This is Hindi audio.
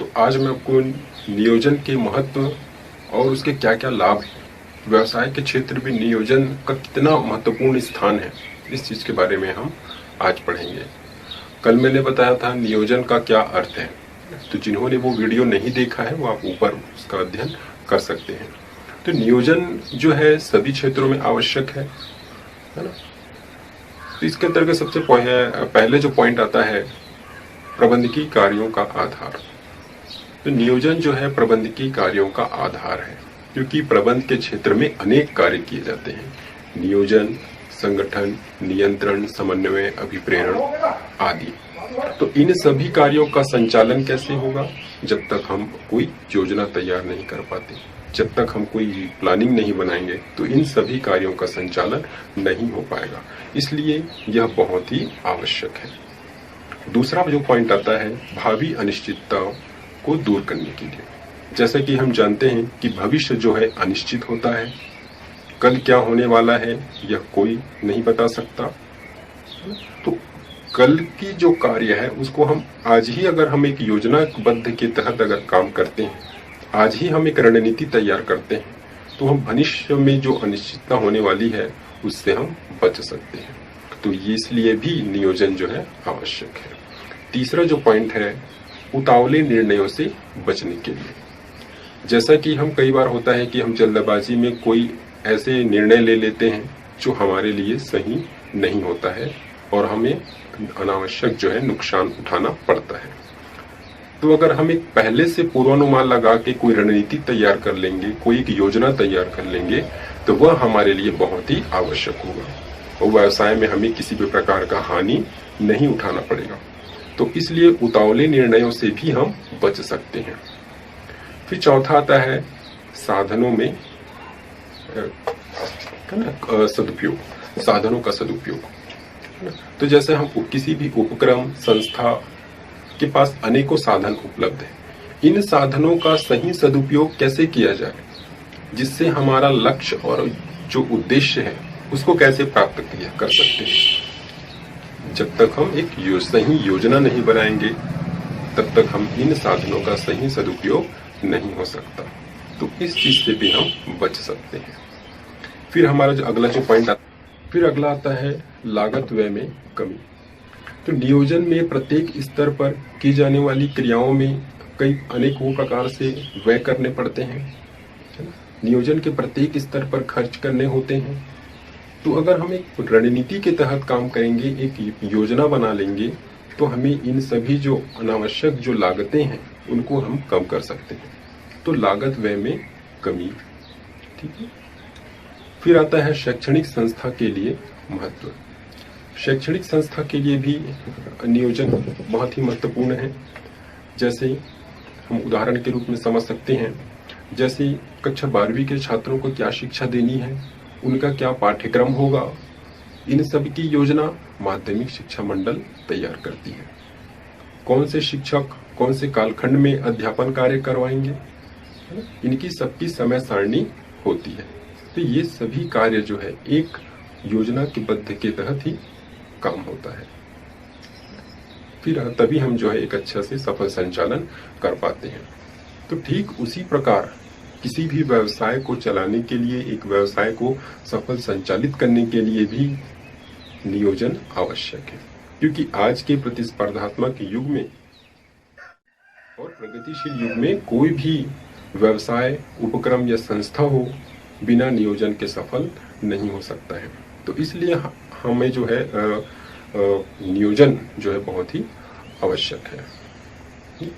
तो आज मैं आपको नियोजन के महत्व और उसके क्या क्या लाभ हैं, व्यवसाय के क्षेत्र में नियोजन का कितना महत्वपूर्ण स्थान है, इस चीज के बारे में हम आज पढ़ेंगे। कल मैंने बताया था नियोजन का क्या अर्थ है, तो जिन्होंने वो वीडियो नहीं देखा है वो आप ऊपर उसका अध्ययन कर सकते हैं। तो नियोजन जो है सभी क्षेत्रों में आवश्यक है ना। तो इसके अंतर्गत सबसे पहले जो पॉइंट आता है प्रबंधकीय कार्यों का आधार। तो नियोजन जो है प्रबंधकीय कार्यों का आधार है, क्योंकि प्रबंध के क्षेत्र में अनेक कार्य किए जाते हैं। नियोजन, संगठन, नियंत्रण, समन्वय, अभिप्रेरण आदि। तो इन सभी कार्यों का संचालन कैसे होगा? जब तक हम कोई योजना तैयार नहीं कर पाते, जब तक हम कोई प्लानिंग नहीं बनाएंगे, तो इन सभी कार्यों का संचालन नहीं हो पाएगा। इसलिए यह बहुत ही आवश्यक है। दूसरा जो पॉइंट आता है भावी अनिश्चितता को दूर करने के लिए। जैसा कि हम जानते हैं कि भविष्य जो है अनिश्चित होता है, कल क्या होने वाला है यह कोई नहीं बता सकता। तो कल की जो कार्य है उसको हम आज ही, अगर हम एक योजनाबद्ध के तहत अगर काम करते हैं, आज ही हम एक रणनीति तैयार करते हैं, तो हम भविष्य में जो अनिश्चितता होने वाली है उससे हम बच सकते हैं। तो ये इसलिए भी नियोजन जो है आवश्यक है। तीसरा जो पॉइंट है उतावले निर्णयों से बचने के लिए। जैसा कि हम कई बार होता है कि हम जल्दबाजी में कोई ऐसे निर्णय ले लेते हैं जो हमारे लिए सही नहीं होता है और हमें अनावश्यक जो है नुकसान उठाना पड़ता है। तो अगर हम एक पहले से पूर्वानुमान लगा के कोई रणनीति तैयार कर लेंगे, कोई एक योजना तैयार कर लेंगे, तो वह हमारे लिए बहुत ही आवश्यक होगा और व्यवसाय में हमें किसी भी प्रकार का हानि नहीं उठाना पड़ेगा। तो इसलिए उतावले निर्णयों से भी हम बच सकते हैं। फिर चौथा आता है साधनों में सदुपयोग, साधनों का सदुपयोग। तो जैसे हम किसी भी उपक्रम संस्था के पास अनेकों साधन उपलब्ध हैं, इन साधनों का सही सदुपयोग कैसे किया जाए, जिससे हमारा लक्ष्य और जो उद्देश्य है उसको कैसे प्राप्त कर सकते हैं। जब तक हम एक सही योजना नहीं बनाएंगे तब तक हम इन साधनों का सही सदुपयोग नहीं हो सकता। तो इस चीज से भी हम बच सकते हैं। फिर हमारा जो अगला जो पॉइंट आता है लागत व्यय में कमी। तो नियोजन में प्रत्येक स्तर पर की जाने वाली क्रियाओं में कई अनेकों प्रकार से व्यय करने पड़ते हैं। नियोजन के प्रत्येक स्तर पर खर्च करने होते हैं। तो अगर हम एक रणनीति के तहत काम करेंगे, एक योजना बना लेंगे, तो हमें इन सभी जो अनावश्यक जो लागतें हैं उनको हम कम कर सकते हैं। तो लागत व्यय में कमी, ठीक है। फिर आता है शैक्षणिक संस्था के लिए महत्व। शैक्षणिक संस्था के लिए भी नियोजन बहुत ही महत्वपूर्ण है। जैसे हम उदाहरण के रूप में समझ सकते हैं, जैसे कक्षा 12वीं के छात्रों को क्या शिक्षा देनी है, उनका क्या पाठ्यक्रम होगा, इन सब की योजना माध्यमिक शिक्षा मंडल तैयार करती है। कौन से शिक्षक कौन से कालखंड में अध्यापन कार्य करवाएंगे, इनकी सबकी समय सारणी होती है। तो ये सभी कार्य जो है एक योजना के बद्ध के तहत ही काम होता है। फिर तभी हम जो है एक अच्छा से सफल संचालन कर पाते हैं। तो ठीक उसी प्रकार किसी भी व्यवसाय को चलाने के लिए, एक व्यवसाय को सफल संचालित करने के लिए भी नियोजन आवश्यक है, क्योंकि आज के प्रतिस्पर्धात्मक युग में और प्रगतिशील युग में कोई भी व्यवसाय, उपक्रम या संस्था हो बिना नियोजन के सफल नहीं हो सकता है। तो इसलिए हमें जो है नियोजन जो है बहुत ही आवश्यक है।